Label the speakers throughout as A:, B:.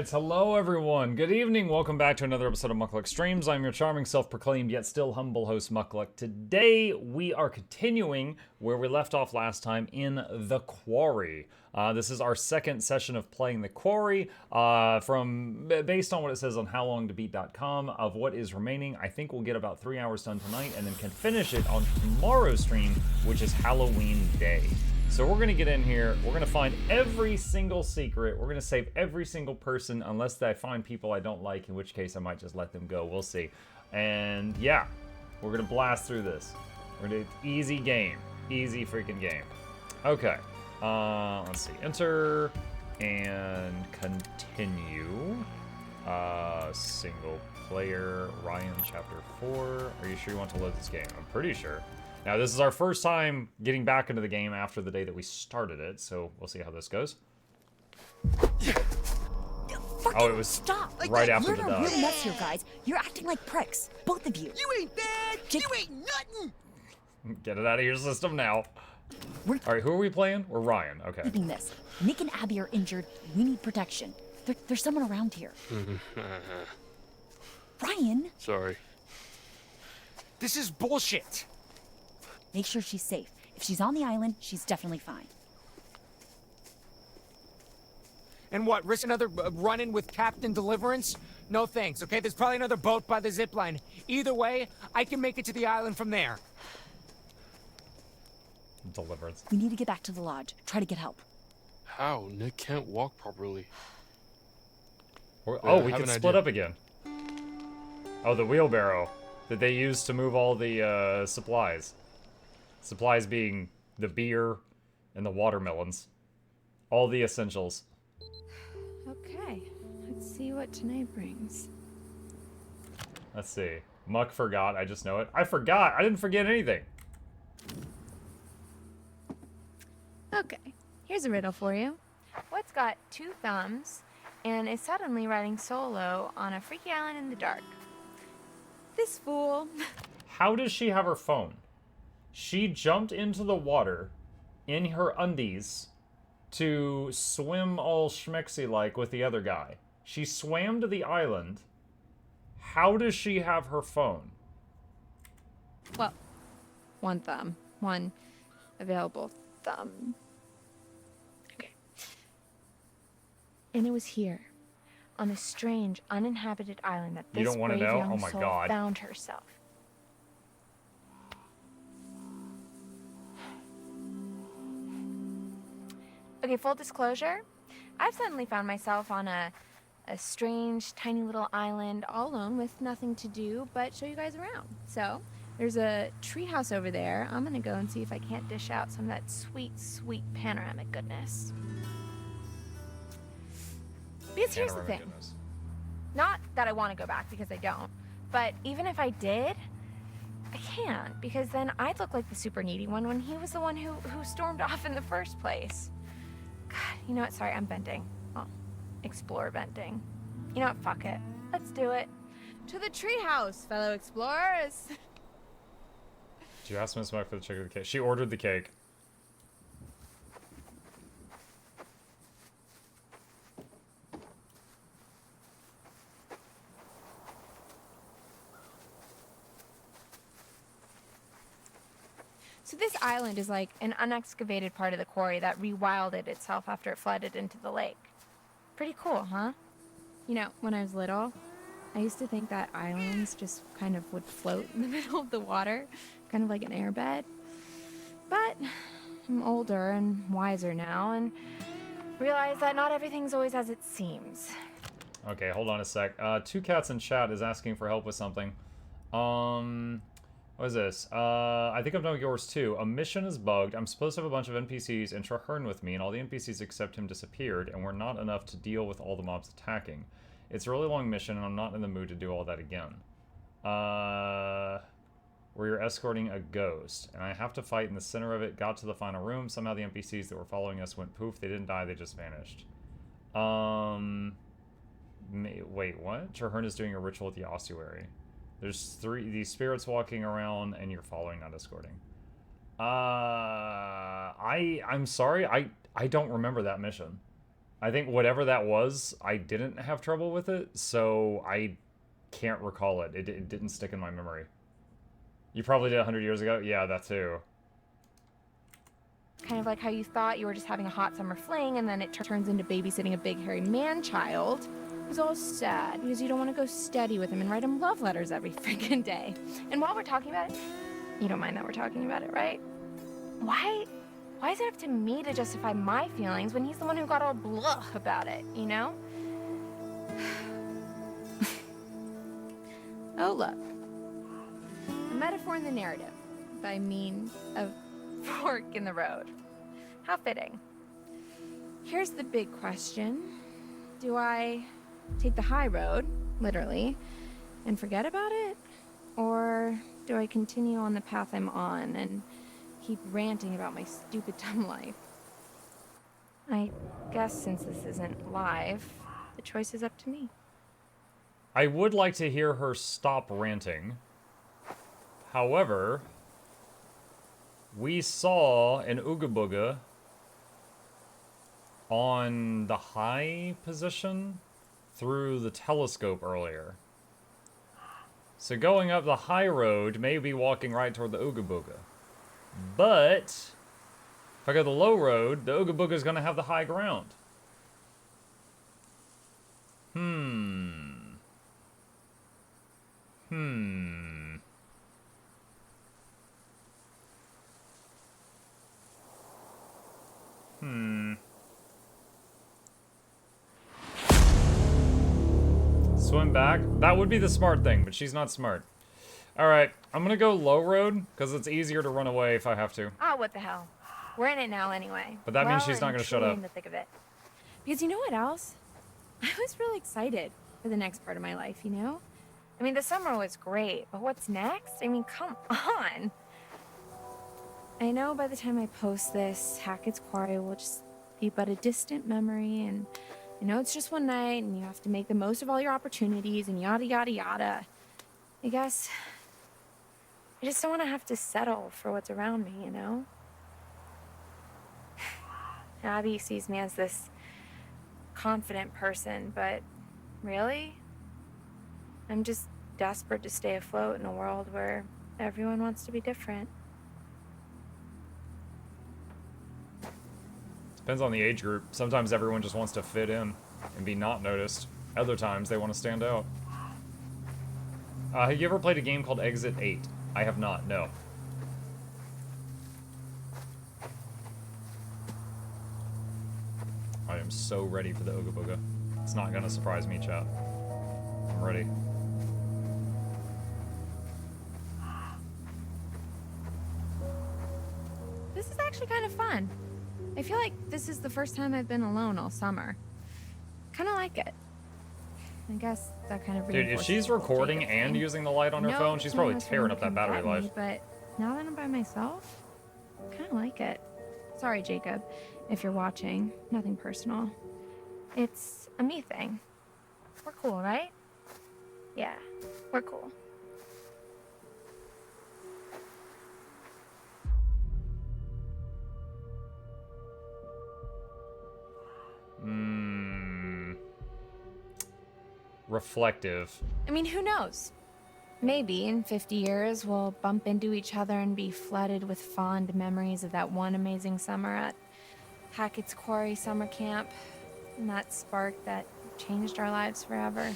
A: Alright, hello everyone. Good evening. Welcome back to another episode of Mukluk Streams. I'm your charming, self-proclaimed, yet still humble host, Mukluk. Today, we are continuing where we left off last time in the Quarry. This is our second session of playing the Quarry. Based on what it says on howlongtobeat.com, of what is remaining, I think we'll get about 3 hours done tonight, and then can finish it on tomorrow's stream, which is Halloween Day. So we're going to get in here, we're going to find every single secret, we're going to save every single person, unless I find people I don't like, in which case I might just let them go, we'll see. And yeah, we're going to blast through this. We're going to do easy game, easy freaking game. Okay, let's see, enter, and continue. Single player, Ryan chapter 4, are you sure you want to load this game? I'm pretty sure. Now, this is our first time getting back into the game after the day that we started it, so we'll see how this goes. Oh, it was
B: stop.
A: right after the
B: You're
A: dog.
B: a real mess here, guys. You're acting like pricks, both of you.
C: You ain't bad. You ain't nothing.
A: Get it out of your system now.
B: We're
A: All right, who are we playing? We're Ryan. Okay.
B: keeping this. Nick and Abby are injured. We need protection. There's someone around here. Ryan,
D: Sorry.
C: This is bullshit.
B: make sure she's safe. If she's on the island, she's definitely fine.
C: And what, risk another run-in with Captain Deliverance? No thanks, okay? There's probably another boat by the zipline. Either way, I can make it to the island from there.
A: Deliverance.
B: We need to get back to the lodge. Try to get help.
D: How? Nick can't walk properly.
A: Oh, we
D: have
A: can
D: an
A: split
D: idea.
A: up again. Oh, the wheelbarrow that they use to move all the supplies. Supplies being the beer and the watermelons. All the essentials.
E: Okay, let's see what tonight brings.
A: Let's see. Muck forgot. I just know it. I forgot. I didn't forget anything.
E: Okay, here's a riddle for you. What's got 2 thumbs and is suddenly riding solo on a freaky island in the dark? This fool.
A: How does she have her phone? She jumped into the water in her undies to swim all schmexy-like with the other guy. She swam to the island. How does she have her phone?
E: Well, 1 thumb. 1 available thumb. Okay. And it was here, on this strange, uninhabited island that
A: You
E: this
A: don't wanna
E: brave
A: know?
E: young
A: Oh my
E: soul
A: God.
E: found herself. Okay, full disclosure, I've suddenly found myself on a strange, tiny little island all alone with nothing to do but show you guys around. So, there's a treehouse over there. I'm gonna go and see if I can't dish out some of that sweet, sweet panoramic goodness. Because here's the
A: Panoramic
E: thing.
A: goodness.
E: Not that I want to go back, because I don't. But even if I did, I can't, because then I'd look like the super needy one when he was the one who stormed off in the first place. God, you know what? Sorry, I'm venting. Oh, explore venting. You know what? Fuck it. Let's do it. To the treehouse, fellow explorers.
A: Did you ask Miss Muck for the chicken or the cake? She ordered the cake.
E: So this island is like an unexcavated part of the quarry that rewilded itself after it flooded into the lake. Pretty cool, huh? You know, when I was little, I used to think that islands just kind of would float in the middle of the water, kind of like an airbed. But I'm older and wiser now and realize that not everything's always as it seems.
A: Okay, hold on a sec. Two Cats in chat is asking for help with something. What is this? I think I've done yours too. A mission is bugged. I'm supposed to have a bunch of NPCs and Traherne with me, and all the NPCs except him disappeared, and we're not enough to deal with all the mobs attacking. It's a really long mission, and I'm not in the mood to do all that again. Where you're escorting a ghost, and I have to fight in the center of it. Got to the final room. Somehow the NPCs that were following us went poof. They didn't die. They just vanished. Wait, what? Traherne is doing a ritual at the ossuary. There's these spirits walking around, and you're following, not escorting. I'm sorry, I don't remember that mission. I think whatever that was, I didn't have trouble with it, so I can't recall it. It didn't stick in my memory. You probably did 100 years ago? Yeah, that too.
E: Kind of like how you thought you were just having a hot summer fling, and then it turns into babysitting a big hairy man-child who's all sad because you don't want to go steady with him and write him love letters every freaking day. And while we're talking about it, you don't mind that we're talking about it, right? Why is it up to me to justify my feelings when he's the one who got all blah about it, you know? Oh, look. A metaphor in the narrative. I mean, a fork in the road. How fitting. Here's the big question. Do I take the high road, literally, and forget about it? Or do I continue on the path I'm on and keep ranting about my stupid dumb life? I guess since this isn't live, the choice is up to me.
A: I would like to hear her stop ranting. However, we saw an Ooga Booga on the high position through the telescope earlier. So going up the high road may be walking right toward the Ooga Booga. But if I go the low road, the Ooga Booga is going to have the high ground. Swim back? That would be the smart thing, but she's not smart. Alright, I'm gonna go low road, because it's easier to run away if I have to.
E: Ah, what the hell. We're in it now anyway.
A: But that means she's not gonna shut up.
E: In the thick of it. Because you know what else? I was really excited for the next part of my life, you know? I mean, the summer was great, but what's next? I mean, come on. I know by the time I post this, Hackett's Quarry will just be but a distant memory, and I know it's just one night, and you have to make the most of all your opportunities, and yada, yada, yada. I guess I just don't want to have to settle for what's around me, you know? Abby sees me as this confident person, but really? I'm just desperate to stay afloat in a world where everyone wants to be different.
A: Depends on the age group. Sometimes everyone just wants to fit in and be not noticed. Other times they want to stand out. Have you ever played a game called Exit 8? I have not, no. I am so ready for the Ooga Booga. It's not gonna surprise me, chat. I'm ready.
E: This is actually kind of fun. I feel like this is the first time I've been alone all summer. Kind of like it. I guess that kind of
A: Dude, if she's recording and using the light on her phone, she's probably tearing up that battery life.
E: But now that I'm by myself, I kind of like it. Sorry, Jacob, if you're watching. Nothing personal. It's a me thing. We're cool, right? Yeah, we're cool.
A: Reflective.
E: I mean, who knows? Maybe in 50 years we'll bump into each other and be flooded with fond memories of that one amazing summer at Hackett's Quarry summer camp, and that spark that changed our lives forever.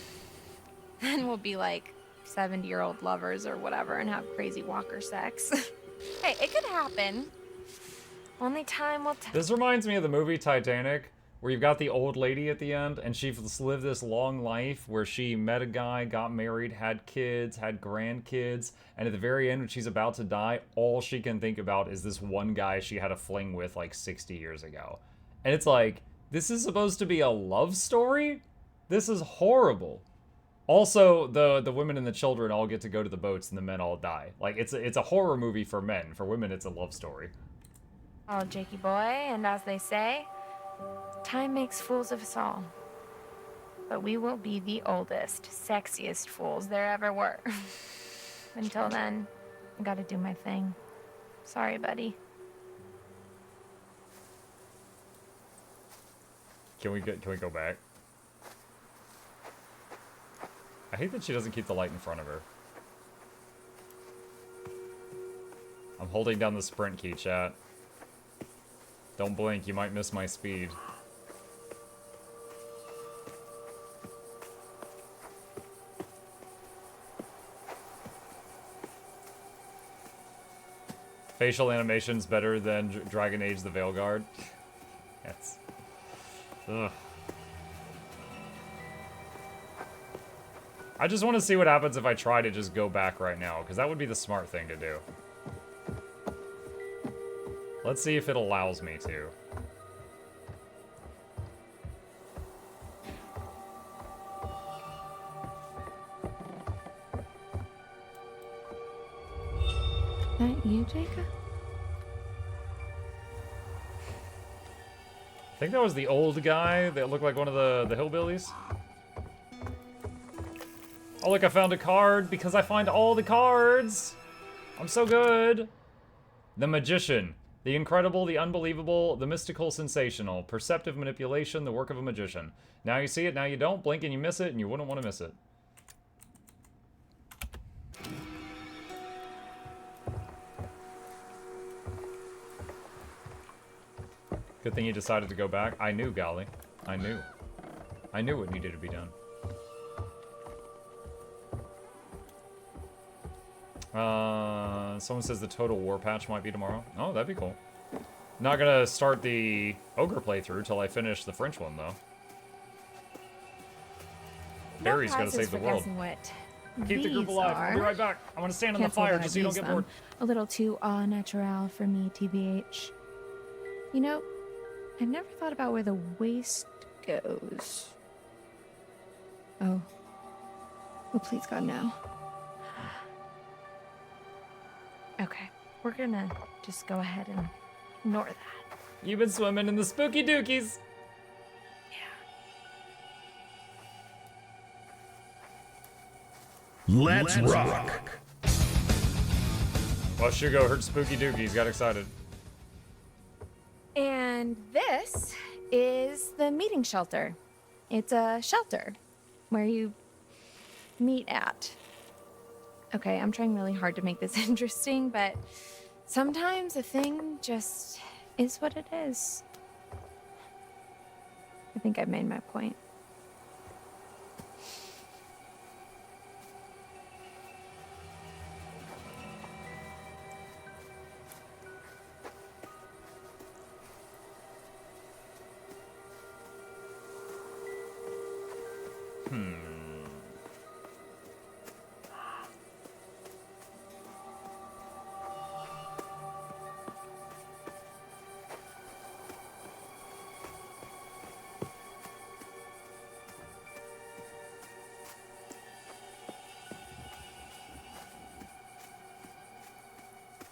E: Then we'll be like 70-year-old lovers or whatever and have crazy walker sex. Hey, it could happen. Only time will tell.
A: This reminds me of the movie Titanic, where you've got the old lady at the end, and she's lived this long life where she met a guy, got married, had kids, had grandkids, and at the very end when she's about to die, all she can think about is this one guy she had a fling with like 60 years ago. And it's like, this is supposed to be a love story? This is horrible. Also, the women and the children all get to go to the boats and the men all die. Like, it's a horror movie for men. For women, it's a love story.
E: Oh, Jakey boy, and as they say, time makes fools of us all. But we will be the oldest, sexiest fools there ever were. Until then, I gotta do my thing. Sorry, buddy.
A: Can we go back? I hate that she doesn't keep the light in front of her. I'm holding down the sprint key, chat. Don't blink, you might miss my speed. Facial animation's better than Dragon Age the Veilguard. Yes. Ugh. I just want to see what happens if I try to just go back right now, because that would be the smart thing to do. Let's see if it allows me to.
E: That you, Jacob?
A: I think that was the old guy that looked like one of the hillbillies. Oh, look, I found a card because I find all the cards. I'm so good. The Magician. The incredible, the unbelievable, the mystical, sensational. Perceptive manipulation, the work of a magician. Now you see it, now you don't. Blink and you miss it, and you wouldn't want to miss it. Good thing you decided to go back. I knew, Golly. I knew. I knew what needed to be done. Someone says the Total War patch might be tomorrow. Oh, that'd be cool. Not gonna start the Ogre playthrough till I finish the French one, though. Barry's gotta save the world. Keep the group alive. I'll be right back. I want to stand on the fire just so you don't get bored.
E: A little too au naturel for me, TBH. You know, I've never thought about where the waist goes. Oh. Oh, please, God, no. Okay, we're gonna just go ahead and ignore that.
A: You've been swimming in the spooky dookies.
F: Yeah. Let's rock.
A: Well, Shugo heard spooky dookies, got excited.
E: And this is the meeting shelter. It's a shelter where you meet at. Okay, I'm trying really hard to make this interesting, but sometimes a thing just is what it is. I think I've made my point.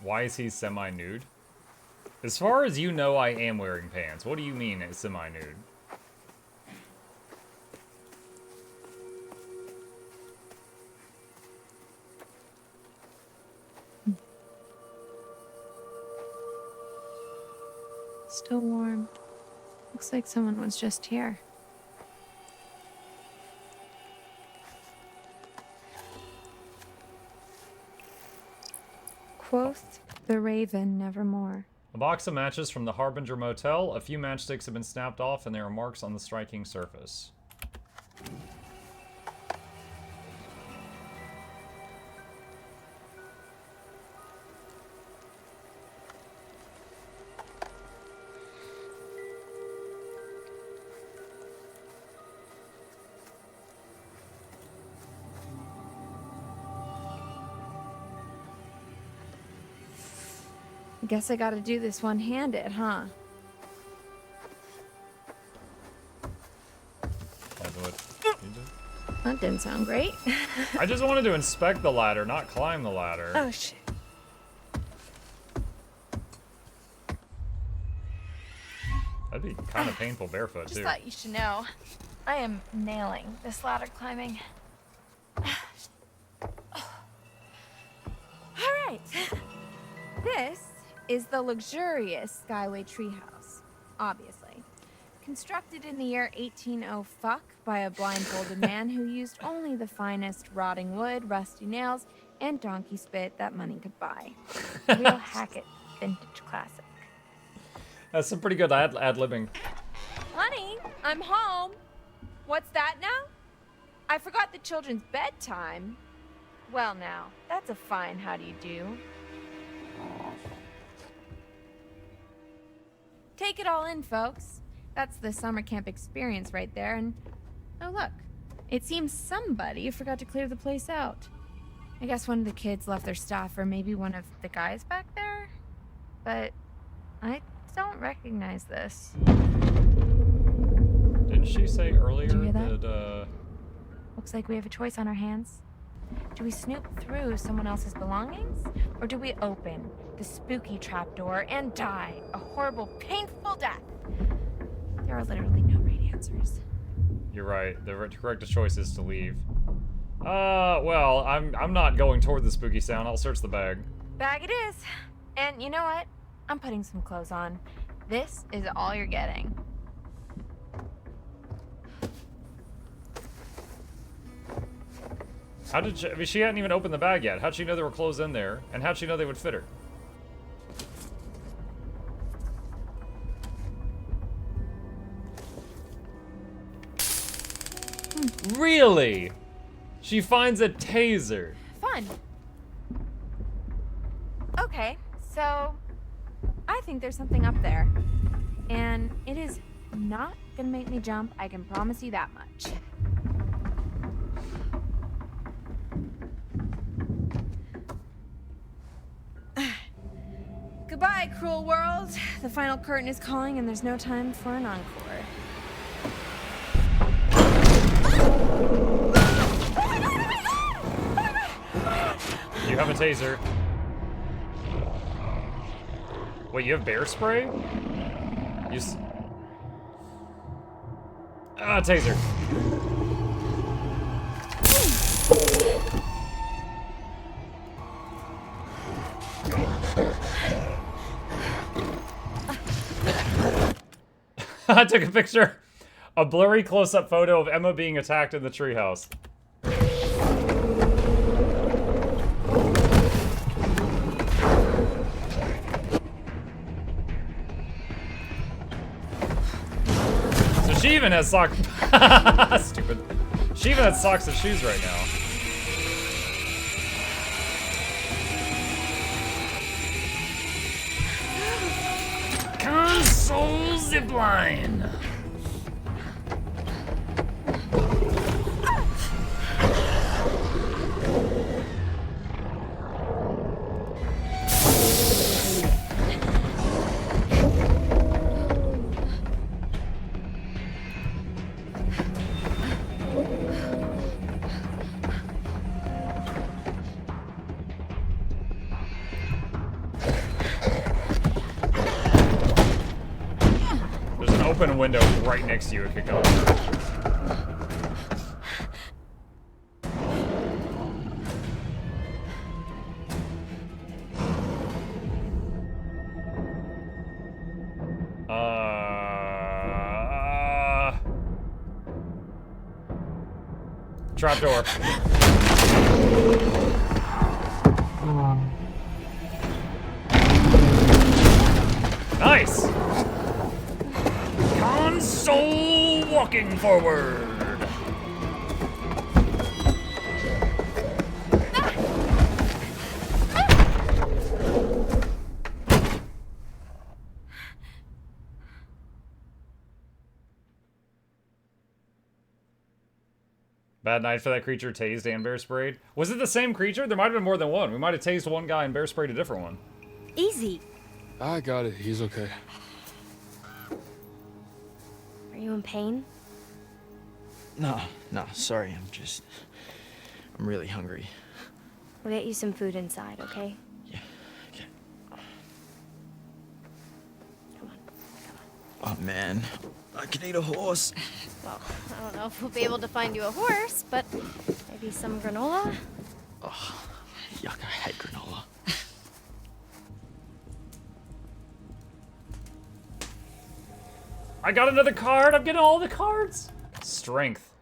A: Why is he semi-nude? As far as you know, I am wearing pants. What do you mean it's semi-nude?
E: Still warm. Looks like someone was just here. Quoth the raven nevermore.
A: A box of matches from the Harbinger Motel. A few matchsticks have been snapped off and there are marks on the striking surface.
E: I guess I gotta do this one-handed, huh? That didn't sound great.
A: I just wanted to inspect the ladder, not climb the ladder.
E: Oh, shit.
A: That'd be kind of painful barefoot,
E: Just
A: too.
E: thought you should know. I am nailing this ladder climbing. All right. This is the luxurious Skyway treehouse, obviously. Constructed in the year 1800 fuck by a blindfolded man who used only the finest rotting wood, rusty nails, and donkey spit that money could buy. Real Hackett vintage classic.
A: That's some pretty good ad-libbing.
E: Honey, I'm home. What's that now? I forgot the children's bedtime. Well now, that's a fine how do you do. Take it all in, folks. That's the summer camp experience right there, and oh look, it seems somebody forgot to clear the place out. I guess one of the kids left their stuff, or maybe one of the guys back there, but I don't recognize this.
A: Didn't she say earlier
E: Did you hear that?
A: that
E: Looks like we have a choice on our hands. Do we snoop through someone else's belongings, or do we open the spooky trapdoor and die a horrible, painful death? There are literally no right answers.
A: You're right. The correct choice is to leave. Well, I'm not going toward the spooky sound. I'll search the bag.
E: Bag it is. And you know what? I'm putting some clothes on. This is all you're getting.
A: How did she, I mean, she hadn't even opened the bag yet. How'd she know there were clothes in there? And how'd she know they would fit her? Really? She finds a taser.
E: Fun. Okay, so I think there's something up there. And it is not gonna make me jump, I can promise you that much. Goodbye, cruel world. The final curtain is calling and there's no time for an encore.
A: You have a taser. Wait, you have bear spray? You taser. I took a picture. A blurry close-up photo of Emma being attacked in the treehouse. So she even has socks. Stupid. She even has socks and shoes right now. Console zipline. Open a window right next to you, it could go over. Trapdoor. Nice! Console walking forward. Bad night for that creature tased and bear sprayed. Was it the same creature? There might have been more than one. We might have tased one guy and bear sprayed a different one.
B: Easy.
D: I got it. He's okay.
F: Are you in pain?
G: No, sorry. I'm really hungry.
F: We'll get you some food inside, okay?
G: Yeah, okay.
F: Come on.
G: Oh, man. I can eat a horse.
F: Well, I don't know if we'll be able to find you a horse, but maybe some granola?
G: Oh, yuck, I hate granola.
A: I got another card. I'm getting all the cards. Strength.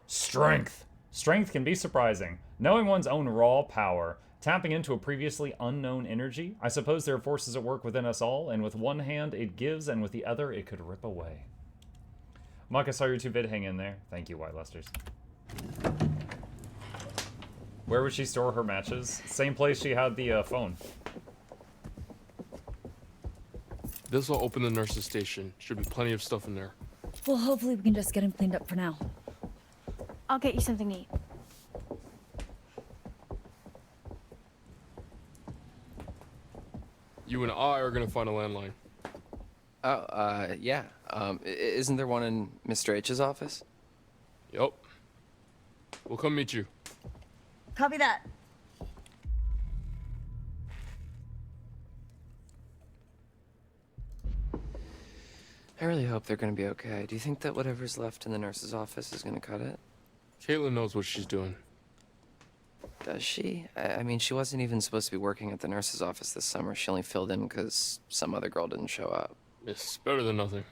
A: Strength. Strength can be surprising. Knowing one's own raw power. Tapping into a previously unknown energy. I suppose there are forces at work within us all, and with one hand it gives, and with the other it could rip away. Muck, I saw your 2-bit hang in there. Thank you, White Lusters. Where would she store her matches? Same place she had the phone.
D: This will open the nurse's station. Should be plenty of stuff in there.
B: Well, hopefully we can just get him cleaned up for now.
F: I'll get you something to eat.
D: You and I are gonna find a landline.
H: Oh, yeah. Isn't there one in Mr. H's office?
D: Yup. We'll come meet you.
B: Copy that.
H: I really hope they're gonna be okay. Do you think that whatever's left in the nurse's office is gonna cut it?
D: Caitlin knows what she's doing.
H: Does she? I mean, she wasn't even supposed to be working at the nurse's office this summer. She only filled in because some other girl didn't show up.
D: It's better than nothing.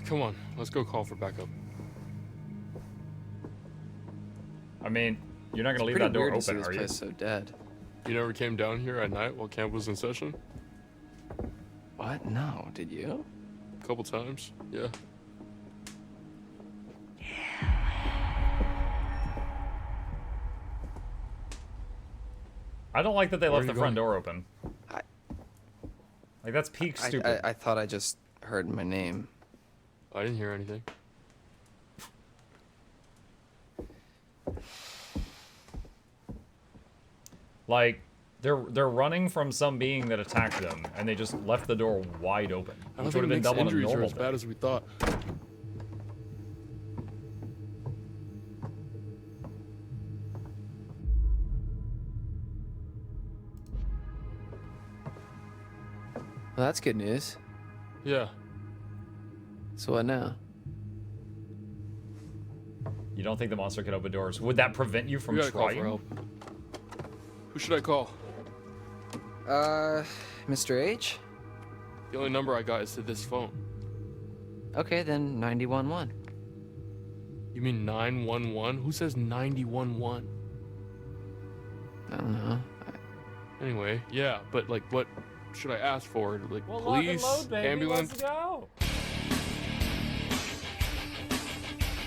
D: Come on, let's go call for backup.
A: I mean, you're not gonna leave
H: Pretty
A: that door
H: weird to see
A: open,
H: this
A: are you?
H: place so dead.
D: You never came down here at night while camp was in session?
H: What? No, did you?
D: A couple times, yeah.
A: I don't like that they
D: Where
A: left
D: are
A: the
D: you
A: front
D: going?
A: door open. Like, that's peak stupid.
H: I thought I just heard my name.
D: I didn't hear anything.
A: Like, they're running from some being that attacked them, and they just left the door wide open,
D: I don't
A: which
D: think
A: would have been
D: Nick's
A: double a
D: injuries are
A: normal
D: as bad
A: thing.
D: as we thought.
H: Well, that's good news.
D: Yeah.
H: So what now?
A: You don't think the monster can open doors? Would that prevent you from
D: We gotta call for
A: trying?
D: help. Who should I call?
H: Mr. H?
D: The only number I got is to this phone.
H: Okay, then 911.
D: You mean 911? Who says 911?
H: I don't know.
D: Anyway, yeah, but like, what should I ask for? Like,
A: Well, lock and
D: police,
A: load, baby.
D: ambulance?
A: Let's go.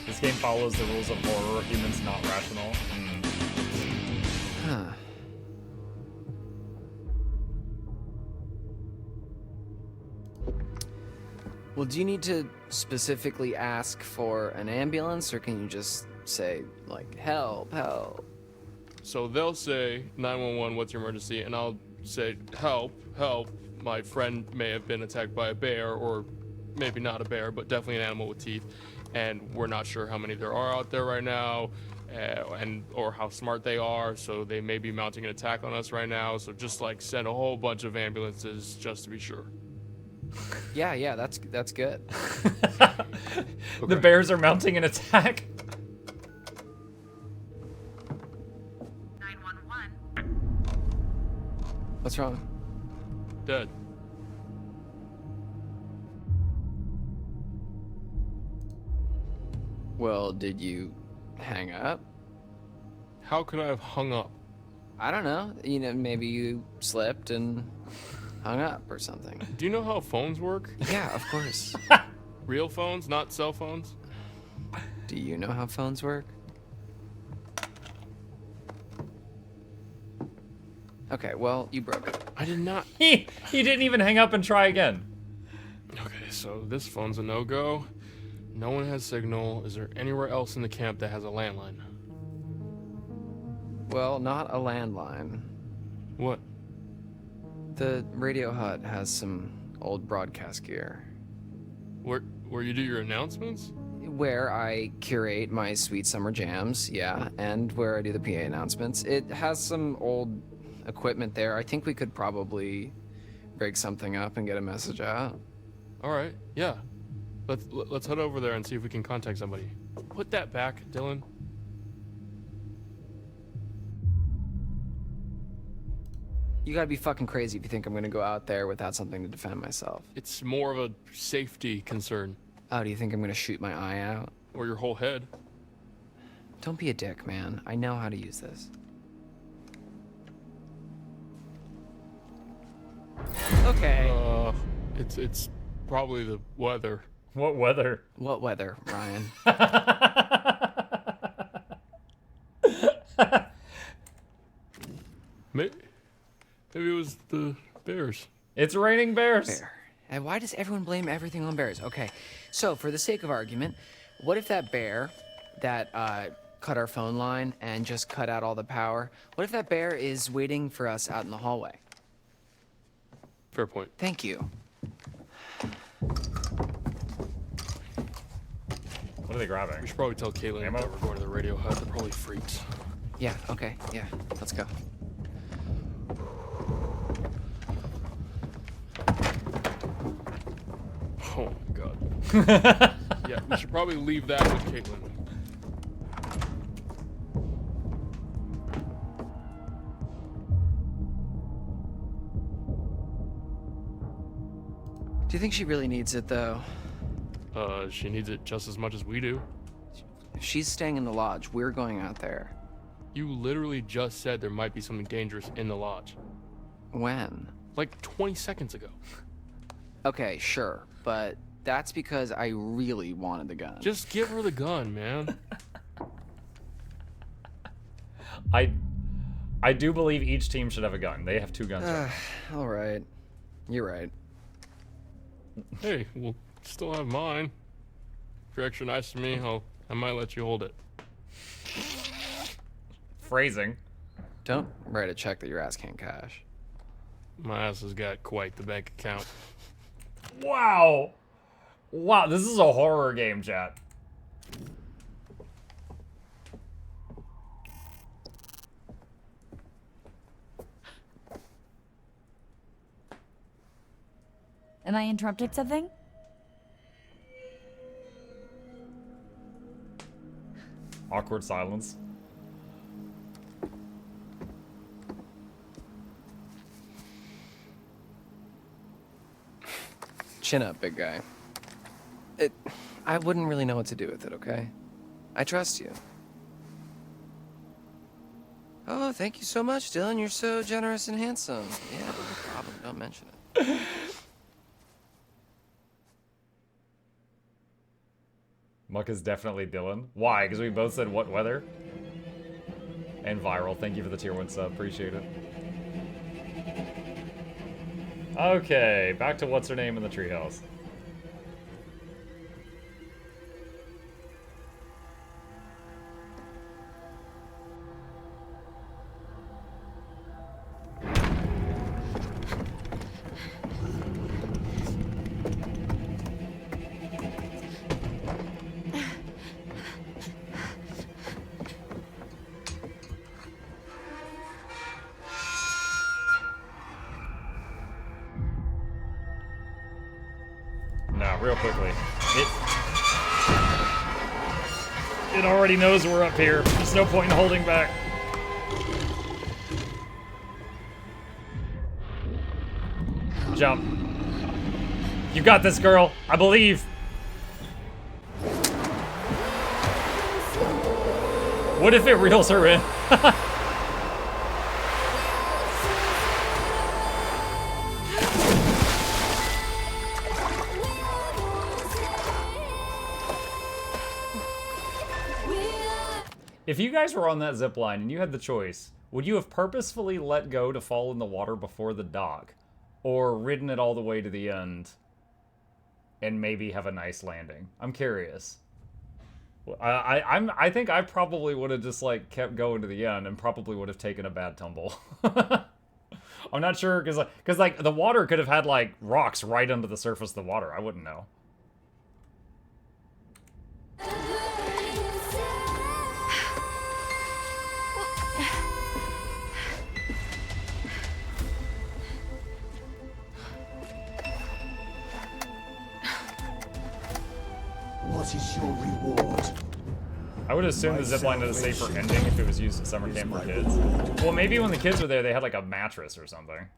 A: This game follows the rules of horror. Humans not rational.
H: Huh. Well, do you need to specifically ask for an ambulance, or can you just say, like, help, help?
D: So they'll say 911, what's your emergency? And I'll say, help, help. My friend may have been attacked by a bear, or maybe not a bear, but definitely an animal with teeth. And we're not sure how many there are out there right now, or how smart they are. So they may be mounting an attack on us right now. So just like send a whole bunch of ambulances just to be sure.
H: Yeah, that's good.
A: The bears are mounting an attack.
E: 911.
H: What's wrong?
D: Dead.
H: Well, did you hang up?
D: How could I have hung up?
H: I don't know. You know, maybe you slipped and hung up or something.
D: Do you know how phones work?
H: Yeah, of course.
D: Real phones, not cell phones?
H: Do you know how phones work? Okay, well, you broke it.
D: I did not.
A: He didn't even hang up and try again.
D: Okay, so this phone's a no-go. No one has signal. Is there anywhere else in the camp that has a landline?
H: Well, not a landline.
D: What?
H: The radio hut has some old broadcast gear.
D: Where you do your announcements?
H: Where I curate my sweet summer jams, yeah, and where I do the PA announcements. It has some old equipment there. I think we could probably rig something up and get a message out.
D: All right, yeah. Let's head over there and see if we can contact somebody. Put that back, Dylan.
H: You gotta be fucking crazy if you think I'm gonna go out there without something to defend myself.
D: It's more of a safety concern.
H: Oh, do you think I'm gonna shoot my eye out?
D: Or your whole head.
H: Don't be a dick, man. I know how to use this. Okay.
D: It's probably the weather.
A: What weather?
H: What weather, Ryan?
D: Maybe it was the bears.
A: It's raining bears.
H: Bear. And why does everyone blame everything on bears? Okay, so for the sake of argument, what if that bear that cut our phone line and just cut out all the power, what if that bear is waiting for us out in the hallway?
D: Fair point.
H: Thank you.
A: What are they grabbing?
D: We should probably tell Caitlin
A: Ammo?
D: that we're going to the radio hut. They're probably freaks.
H: Yeah, okay, yeah, let's go.
D: Oh my god. Yeah, we should probably leave that with Caitlin.
H: Do you think she really needs it, though?
D: She needs it just as much as we do.
H: If she's staying in the lodge, we're going out there.
D: You literally just said there might be something dangerous in the lodge.
H: When?
D: Like 20 seconds ago.
H: Okay, sure, but that's because I really wanted the gun.
D: Just give her the gun, man.
A: I do believe each team should have a gun. They have 2 guns. Right?
H: All right. You're right.
D: Hey, we'll still have mine. If you're extra nice to me, I might let you hold it.
A: Phrasing.
H: Don't write a check that your ass can't cash.
D: My ass has got quite the bank account.
A: Wow. Wow, this is a horror game, chat.
B: Am I interrupting something?
A: Awkward silence.
H: Chin up, big guy. I wouldn't really know what to do with it, okay? I trust you. Oh, thank you so much, Dylan. You're so generous and handsome. Yeah, no problem. Don't mention it.
A: Muck is definitely Dylan. Why? Because we both said what weather? And viral. Thank you for the tier 1 sub. Appreciate it. Okay, back to what's her name in the treehouse. No, real quickly. It already knows we're up here. There's no point in holding back. Jump. You got this, girl. I believe. What if it reels her in? If you guys were on that zip line and you had the choice, would you have purposefully let go to fall in the water before the dock? Or ridden it all the way to the end and maybe have a nice landing? I'm curious. I think I probably would have just like kept going to the end and probably would have taken a bad tumble. I'm not sure because like the water could have had like rocks right under the surface of the water. I wouldn't know.
I: What is your reward?
A: I would assume the zipline had a safer ending if it was used at summer camp for kids. Well, maybe when the kids were there, they had like a mattress or something.